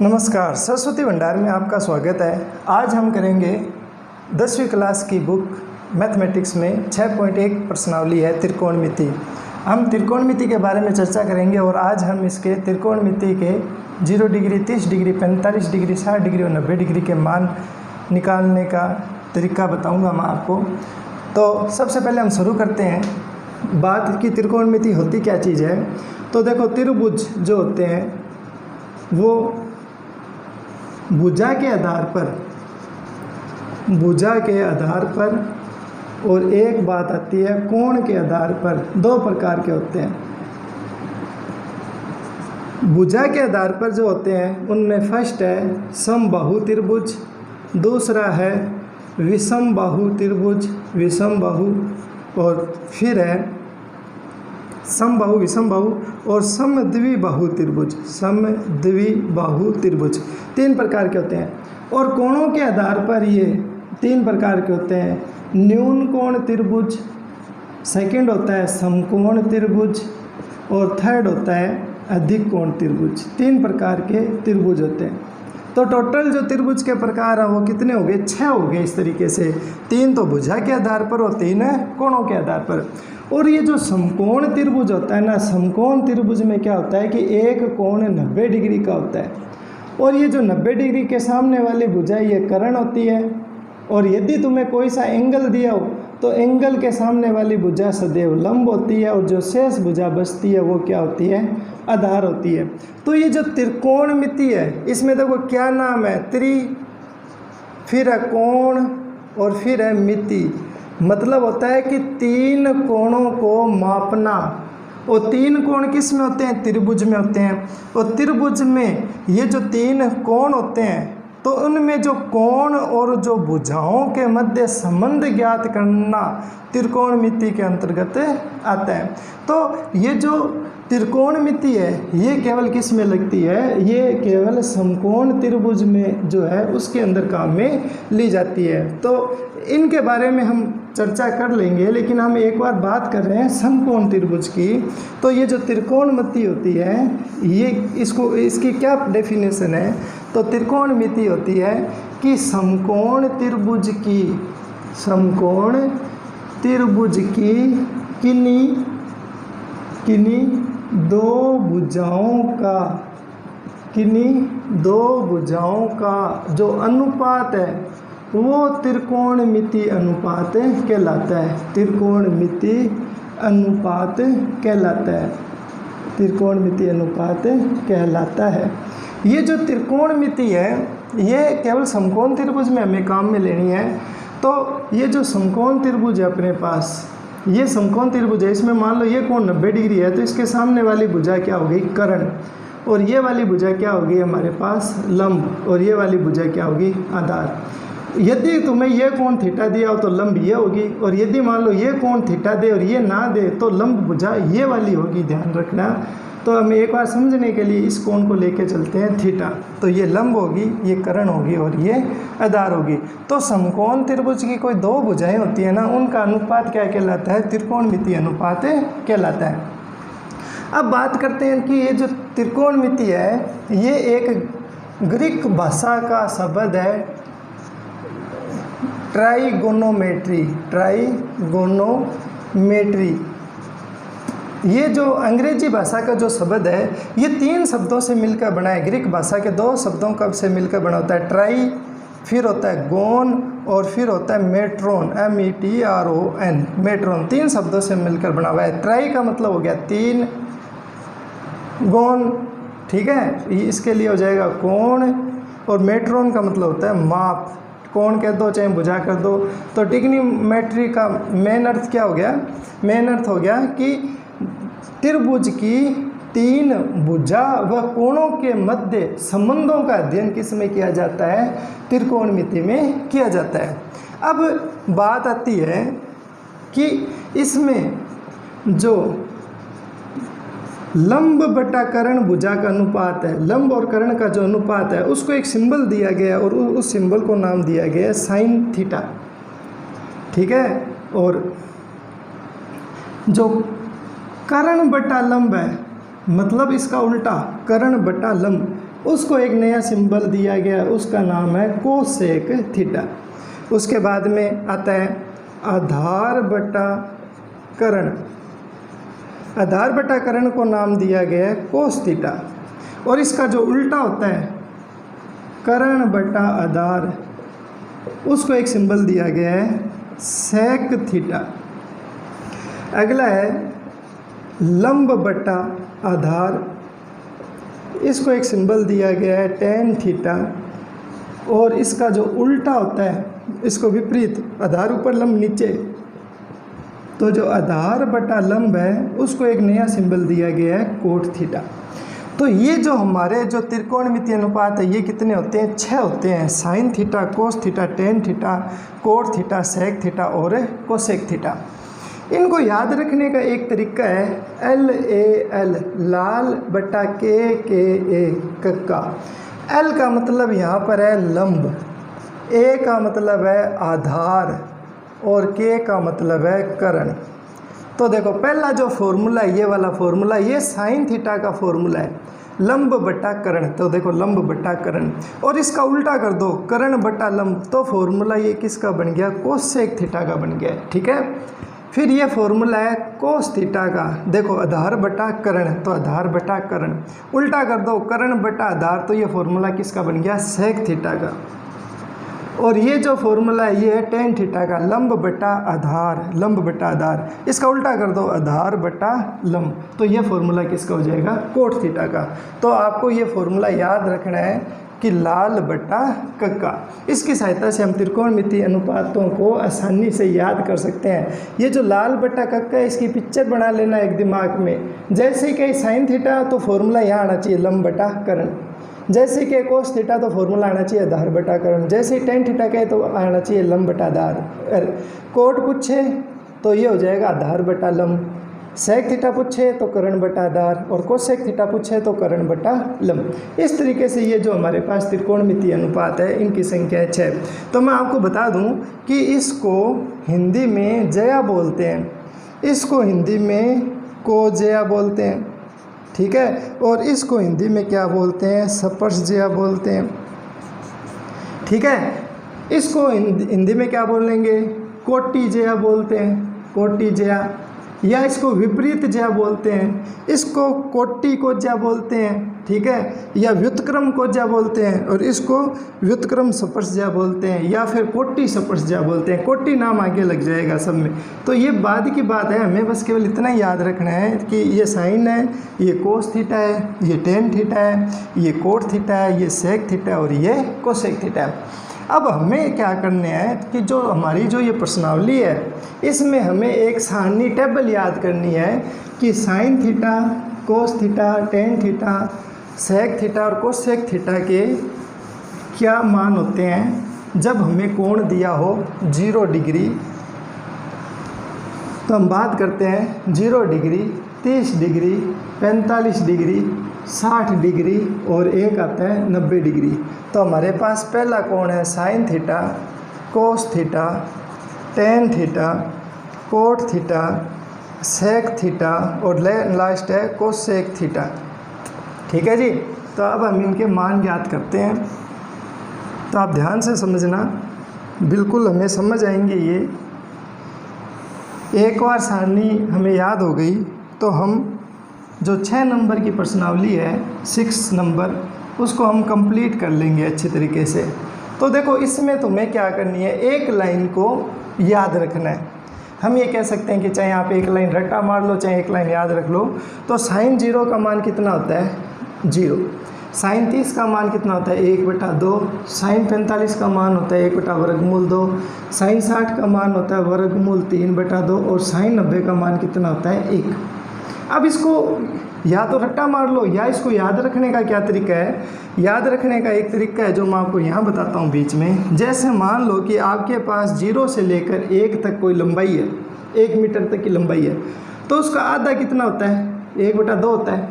नमस्कार, सरस्वती भंडार में आपका स्वागत है। आज हम करेंगे 10वीं क्लास की बुक मैथमेटिक्स में 6.1 प्रश्नावली है त्रिकोणमिति। हम त्रिकोणमिति के बारे में चर्चा करेंगे और आज हम इसके त्रिकोणमिति के 0 डिग्री, 30 डिग्री, 45 डिग्री, 60 डिग्री और 90 डिग्री के मान निकालने का तरीका बताऊंगा मैं आपको। तो सबसे पहले हम शुरू करते हैं बात कि त्रिकोणमिति होती क्या चीज़ है। तो देखो, त्रिभुज जो होते हैं वो भुजा के आधार पर और एक बात आती है कोण के आधार पर, दो प्रकार के होते हैं। भुजा के आधार पर जो होते हैं उनमें फर्स्ट है समबाहु त्रिभुज, दूसरा है विषम बाहु त्रिभुज, विषम बाहु, और फिर है समबाहु, विषम बाहु और समद्विबाहु त्रिभुज, समद्विबाहु त्रिभुज। तीन प्रकार के होते हैं। और कोणों के आधार पर ये तीन प्रकार के होते हैं। न्यून कोण त्रिभुज, सेकंड होता है समकोण त्रिभुज और थर्ड होता है अधिक कोण त्रिभुज। तीन प्रकार के त्रिभुज होते हैं। तो टोटल जो त्रिभुज के प्रकार हैं वो कितने हो गए? 6 हो गए। इस तरीके से 3 तो भुजा के आधार पर और 3 है कोणों के आधार पर। और ये जो समकोण त्रिभुज होता है ना, समकोण त्रिभुज में क्या होता है कि एक कोण 90 डिग्री का होता है और ये जो 90 डिग्री के सामने वाली भुजा ये कर्ण होती है। और यदि तुम्हें कोई सा एंगल दिया हो तो एंगल के सामने वाली भुजा सदैव लंब होती है और जो शेष भुजा बचती है वो क्या होती है? आधार होती है। तो ये जो त्रिकोणमिति है इसमें देखो क्या नाम है? त्रि, फिर है कोण और फिर है मिति। मतलब होता है कि 3 कोणों को मापना। और 3 कोण किस में होते हैं? त्रिभुज में होते हैं। और त्रिभुज में ये जो 3 कोण होते हैं तो उनमें जो कोण और जो भुजाओं के मध्य संबंध ज्ञात करना त्रिकोणमिति के अंतर्गत आता है। तो ये जो त्रिकोणमिति है ये केवल किस में लगती है? ये केवल समकोण त्रिभुज में जो है उसके अंदर काम में ली जाती है। तो इनके बारे में हम चर्चा कर लेंगे, लेकिन हम एक बार बात कर रहे हैं समकोण त्रिभुज की। तो ये जो त्रिकोणमिति होती है ये इसकी क्या डेफिनेशन है? तो त्रिकोणमिति होती है कि समकोण त्रिभुज की किन्हीं दो भुजाओं का जो अनुपात है वो त्रिकोणमिति अनुपात कहलाता है। त्रिकोणमिति अनुपात कहलाता है। ये जो त्रिकोणमिति है ये केवल समकोण त्रिभुज में हमें काम में लेनी है। तो ये जो समकोण त्रिभुज है अपने पास, ये समकोण त्रिभुज है, इसमें मान लो ये कोण 90 डिग्री है तो इसके सामने वाली भुजा क्या हो गई? कर्ण। और ये वाली भुजा क्या होगी हमारे पास? लंब। और ये वाली भुजा क्या होगी? आधार। यदि तुम्हें ये कोण थीटा दिया हो तो लंब ये होगी, और यदि मान लो ये कोण थीटा दे और ये ना दे तो लंब भुजा ये वाली होगी, ध्यान रखना। तो हम एक बार समझने के लिए इस कोण को लेके चलते हैं थीटा। तो ये लंब होगी, ये कर्ण होगी और ये आधार होगी। तो समकोण त्रिभुज की कोई 2 भुजाएं होती है ना, उनका अनुपात क्या कहलाता है? त्रिकोणमिति अनुपात कहलाता है। अब बात करते हैं कि ये जो त्रिकोणमिति है ये एक ग्रीक भाषा का शब्द है ट्राइगोनोमेट्री। ये जो अंग्रेजी भाषा का जो शब्द है ये 3 शब्दों से मिलकर बना है। ग्रीक भाषा के 2 शब्दों का से मिलकर बना होता है। ट्राई, फिर होता है गोन और फिर होता है मेट्रोन, METRON, मेट्रोन। 3 शब्दों से मिलकर बना हुआ है। ट्राई का मतलब हो गया 3, गोन, ठीक है, इसके लिए हो जाएगा कोण, और मेट्रोन का मतलब होता है माप। कोण कह दो चाहे भुजा कर दो। तो ट्रिग्नोमेट्री का मेन अर्थ क्या हो गया? मेन अर्थ हो गया कि त्रिभुज की 3 भुजा व कोणों के मध्य संबंधों का अध्ययन किस में किया जाता है? त्रिकोणमिति में किया जाता है। अब बात आती है कि इसमें जो लंब बटा कर्ण भुजा का अनुपात है, लंब और कर्ण का जो अनुपात है उसको एक सिंबल दिया गया और उस सिंबल को नाम दिया गया है साइन थीटा, ठीक है। और जो कर्ण बटा लंब है मतलब इसका उल्टा कर्ण बटा लंब, उसको एक नया सिंबल दिया गया, उसका नाम है कोसेक थीटा। उसके बाद में आता है आधार बटा कर्ण। आधार बटा कर्ण को नाम दिया गया है कोस थीटा, और इसका जो उल्टा होता है कर्ण बटा आधार, उसको एक सिंबल दिया गया है सेक थीटा। अगला है लंब बटा आधार, इसको एक सिंबल दिया गया है टेन थीटा, और इसका जो उल्टा होता है, इसको विपरीत, आधार ऊपर लंब नीचे, तो जो आधार बटा लंब है उसको एक नया सिंबल दिया गया है कोट थीटा। तो ये जो हमारे जो त्रिकोणमितीय अनुपात है ये कितने होते हैं? 6 होते हैं। Sine theta, cos theta, tan theta, cot theta, sec theta और कोसेक थीटा। इनको याद रखने का एक तरीका है LAL, लाल बटा KA कक्का। L का मतलब यहाँ पर है लंब, A का मतलब है आधार और K का मतलब है कर्ण। तो देखो पहला जो फॉर्मूला है, ये वाला फॉर्मूला, ये साइन थीटा का फॉर्मूला है, लंब बटा कर्ण। तो देखो लंब बटा कर्ण, और इसका उल्टा कर दो कर्ण बटा लंब, तो फॉर्मूला ये किसका बन गया? कोसेक थीटा का बन गया। ठीक है, फिर ये फॉर्मूला है कोस थीटा का। देखो आधार बटा कर्ण, तो आधार बटा कर्ण, उल्टा कर दो कर्ण बटा आधार, तो ये फॉर्मूला किसका बन गया? सेक थीटा का। और ये जो फॉर्मूला है ये है टेन थीटा का, लंब बटा आधार, लंब बटा आधार, इसका उल्टा कर दो आधार बटा लंब, तो ये फॉर्मूला किसका हो जाएगा? कोट थीटा का। तो आपको ये फॉर्मूला याद रखना है कि लाल बटा कक्का। इसकी सहायता से हम त्रिकोणमितीय अनुपातों को आसानी से याद कर सकते हैं। ये जो लाल बटा कक्का है इसकी पिक्चर बना लेना एक दिमाग में। जैसे कि साइन थीटा तो फॉर्मूला यहाँ आना चाहिए लंब बटा कर्ण, जैसे कि कोस थीटा तो फॉर्मूला आना चाहिए आधार बटा कर्ण, जैसे टेन थीटा के तो आना चाहिए लंब बटा आधार। कोट पूछे तो ये हो जाएगा आधार बटा लंब, सेक थीटा पूछे तो कर्ण बटा आधार, और कोसेक थीटा पूछे तो कर्ण बटा लंब। इस तरीके से ये जो हमारे पास त्रिकोणमितीय अनुपात है इनकी संख्या है 6। तो मैं आपको बता दूं कि इसको हिंदी में जया बोलते हैं, इसको हिंदी में कोजया बोलते हैं। ठीक है, और इसको हिंदी में क्या बोलते हैं? स्पर्शजया बोलते हैं। ठीक है, इसको हिंदी में क्या बोलेंगे? कोटिजया बोलते हैं, कोटिजया, या इसको विपरीत जया बोलते हैं, इसको कोटि को जया बोलते हैं। ठीक है, या व्युत्क्रम को जया बोलते हैं, और इसको व्युत्क्रम स्पर्शजया बोलते हैं, या फिर कोटि स्पर्शजया बोलते हैं। कोटि नाम आगे लग जाएगा सब में। तो ये बाद की बात है, हमें बस केवल इतना याद रखना है कि ये साइन है, ये कोस थीटा है, ये टेन थीटा है, ये कोट थीटा है, ये सेक थीटा है, और ये कोसेक थीटा है। अब हमें क्या करना है कि जो हमारी जो ये प्रश्नावली है इसमें हमें एक सारणी टेबल याद करनी है कि sine theta, cos theta, tan theta, sec theta और कोसेक थीटा के क्या मान होते हैं जब हमें कोण दिया हो 0 डिग्री। तो हम बात करते हैं 0 डिग्री, 30 डिग्री, 45 डिग्री, 60 डिग्री और एक आता है 90 डिग्री। तो हमारे पास पहला कोण है sine theta, cos theta, tan theta, cot theta, sec theta और लास्ट है कोसेक थीटा। ठीक है जी, तो अब हम इनके मान ज्ञात करते हैं। तो आप ध्यान से समझना, बिल्कुल हमें समझ आएंगे ये। एक बार सारणी हमें याद हो गई तो हम जो 6 नंबर की प्रश्नावली है 6 नंबर, उसको हम कंप्लीट कर लेंगे अच्छे तरीके से। तो देखो इसमें तुम्हें क्या करनी है, एक लाइन को याद रखना है। हम ये कह सकते हैं कि चाहे आप एक लाइन रट्टा मार लो, चाहे एक लाइन याद रख लो। तो साइन 0 का मान कितना होता है? 0। साइन 30 का मान कितना होता है? 1/2। साइन 45 का मान होता है 1/2। साइन 60 का मान होता है वर्गमूल 3/2। और साइन 90 का मान कितना होता है? 1। अब इसको या तो रट्टा मार लो, या इसको याद रखने का क्या तरीका है? याद रखने का एक तरीका है जो मैं आपको यहाँ बताता हूँ बीच में। जैसे मान लो कि आपके पास 0 से लेकर 1 तक कोई लंबाई है, 1 मीटर तक की लंबाई है, तो उसका आधा कितना होता है? 1/2 होता है।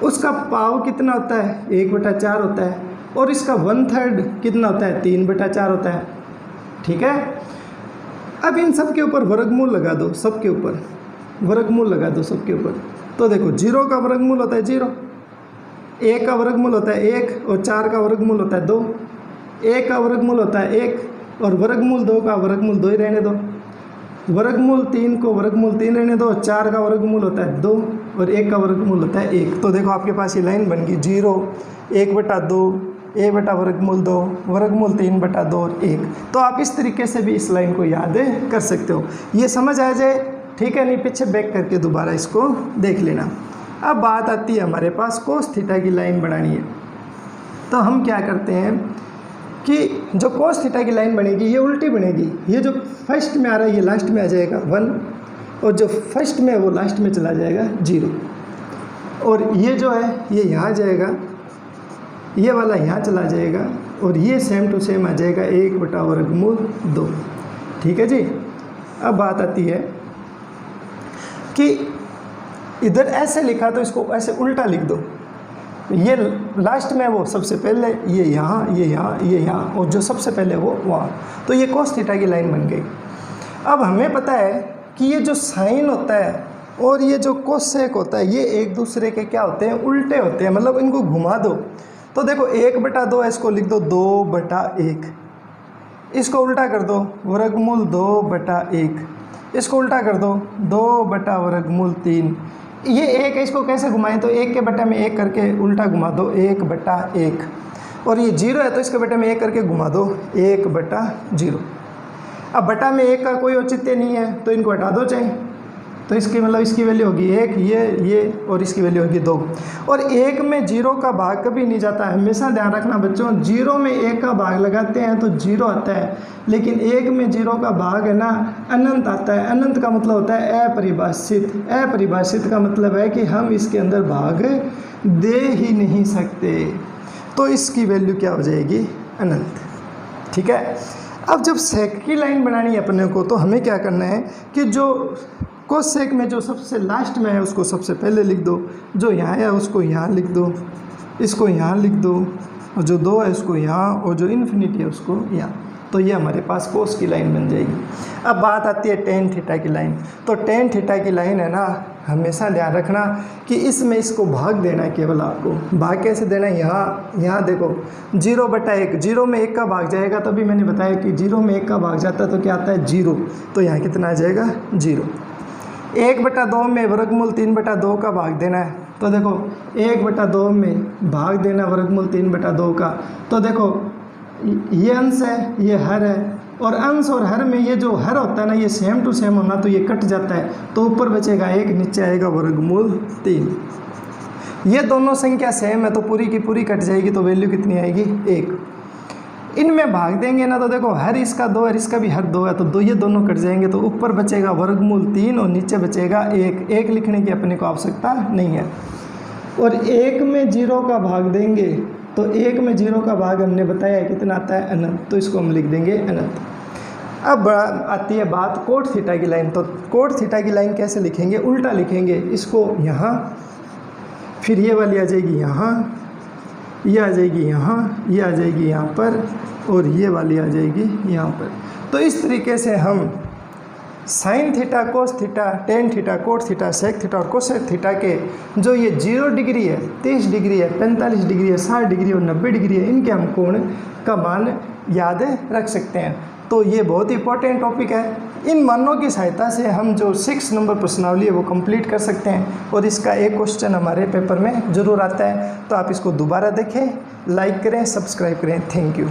उसका पाव कितना होता है? 1/4 होता है। और इसका 1/3 कितना होता है? 3/4 होता है। ठीक है, अब इन सब के ऊपर वर्गमूल लगा दो, सबके ऊपर वर्गमूल लगा दो सबके ऊपर। तो देखो 0 का वर्गमूल होता है 0, 1 का वर्गमूल होता है 1 और 4 का वर्गमूल होता है 2, 1 का वर्गमूल होता है 1 और वर्गमूल 2 का वर्गमूल 2 ही रहने दो, वर्गमूल 3 को वर्गमूल 3 रहने दो, 4 का वर्गमूल होता है 2 और 1 का वर्गमूल होता है 1। तो देखो आपके पास ये लाइन बन गई 0, 1/2, a बटा वर्गमूल 2, वर्गमूल 3/2 और 1। तो आप इस तरीके से भी इस लाइन को याद कर सकते हो। ये समझ आ जाए ठीक है, नहीं पीछे बैक करके दोबारा इसको देख लेना। अब बात आती है हमारे पास कोस थीटा की लाइन बनानी है। तो हम क्या करते हैं कि जो कोस थीटा की लाइन बनेगी ये उल्टी बनेगी, ये जो फर्स्ट में आ रहा है ये लास्ट में आ जाएगा 1 और जो फर्स्ट में है वो लास्ट में चला जाएगा 0 और ये जो है ये यहाँ जाएगा, ये वाला यहाँ चला जाएगा और ये सेम टू सेम आ जाएगा 1/2। ठीक है जी। अब बात आती है कि इधर ऐसे लिखा तो इसको ऐसे उल्टा लिख दो, ये लास्ट में वो सबसे पहले, ये यहाँ, ये यहाँ, ये यहाँ और जो सबसे पहले वो वहाँ। तो ये कोस थीटा की लाइन बन गई। अब हमें पता है कि ये जो साइन होता है और ये जो कोसेक होता है ये एक दूसरे के क्या होते हैं, उल्टे होते हैं, मतलब इनको घुमा दो। तो देखो 1/2 है, इसको लिख दो 2/1, इसको उल्टा कर दो वर्गमूल 2/1, इसको उल्टा कर दो 2/3। ये 1 है, इसको कैसे घुमाएं, तो 1 के बटे में 1 करके उल्टा घुमा दो 1/1 और ये 0 है तो इसके बटे में 1 करके घुमा दो 1/0। अब बटा में 1 का कोई औचित्य नहीं है तो इनको हटा दो चाहे, तो इसकी मतलब इसकी वैल्यू होगी 1, ये और इसकी वैल्यू होगी 2। और 1 में 0 का भाग कभी नहीं जाता है, हमेशा ध्यान रखना बच्चों, 0 में 1 का भाग लगाते हैं तो 0 आता है, लेकिन 1 में 0 का भाग है ना अनंत आता है। अनंत का मतलब होता है अपरिभाषित। अपरिभाषित का मतलब है कि हम इसके अंदर भाग दे ही नहीं सकते, तो इसकी वैल्यू क्या हो जाएगी, अनंत। ठीक है। अब जब सेक की लाइन बनानी है अपने को तो हमें क्या करना है कि जो कोसेक में जो सबसे लास्ट में है उसको सबसे पहले लिख दो, जो यहाँ है उसको यहाँ लिख दो, इसको यहाँ लिख दो और जो 2 है उसको यहाँ और जो इन्फिनिटी है उसको यहाँ। तो ये हमारे पास कोस की लाइन बन जाएगी। अब बात आती है टेन थीटा की लाइन। तो टेन थीटा की लाइन है ना, हमेशा ध्यान रखना कि इसमें इसको भाग देना है, केवल आपको भाग कैसे देना है, यहाँ देखो 0/1, 0 में 1 का भाग जाएगा, तभी मैंने बताया कि 0 में 1 का भाग जाता है तो क्या आता है 0, तो यहाँ कितना आ जाएगा 0। 1/2 में वर्गमूल 3/2 का भाग देना है, तो देखो 1/2 में भाग देना वर्गमूल 3/2 का, तो देखो ये अंश है ये हर है, और अंश और हर में ये जो हर होता है ना ये सेम टू सेम होना, तो ये कट जाता है, तो ऊपर बचेगा 1, नीचे आएगा वर्गमूल 3। ये दोनों संख्या सेम है तो पूरी की पूरी कट जाएगी, तो वैल्यू कितनी आएगी 1। इनमें भाग देंगे ना तो देखो हर इसका 2 और इसका भी हर 2 है, तो दो ये दोनों कट जाएंगे, तो ऊपर बचेगा वर्गमूल 3 और नीचे बचेगा 1। 1 लिखने की अपने को आवश्यकता नहीं है। और 1 में 0 का भाग देंगे तो 1 में 0 का भाग हमने बताया है कितना आता है, अनंत, तो इसको हम लिख देंगे अनंत। अब आती है बात कोट थीटा की लाइन। तो कोट थीटा की लाइन कैसे लिखेंगे, उल्टा लिखेंगे, इसको यहाँ, फिर ये वाली आ जाएगी यहाँ, ये आ जाएगी यहाँ, ये आ जाएगी यहाँ पर और ये वाली आ जाएगी यहाँ पर। तो इस तरीके से हम sine theta, cos theta, tan theta, cot theta, sec theta और कोसेक थीटा के जो ये 0 डिग्री है, 30 डिग्री है, 45 डिग्री है, 60 डिग्री और 90 डिग्री है, इनके हम कोण का मान याद रख सकते हैं। तो ये बहुत ही इंपॉर्टेंट टॉपिक है। इन मानों की सहायता से हम जो 6 नंबर प्रश्नावली है वो कंप्लीट कर सकते हैं और इसका एक क्वेश्चन हमारे पेपर में ज़रूर आता है। तो आप इसको दोबारा देखें, लाइक करें, सब्सक्राइब करें। Thank you.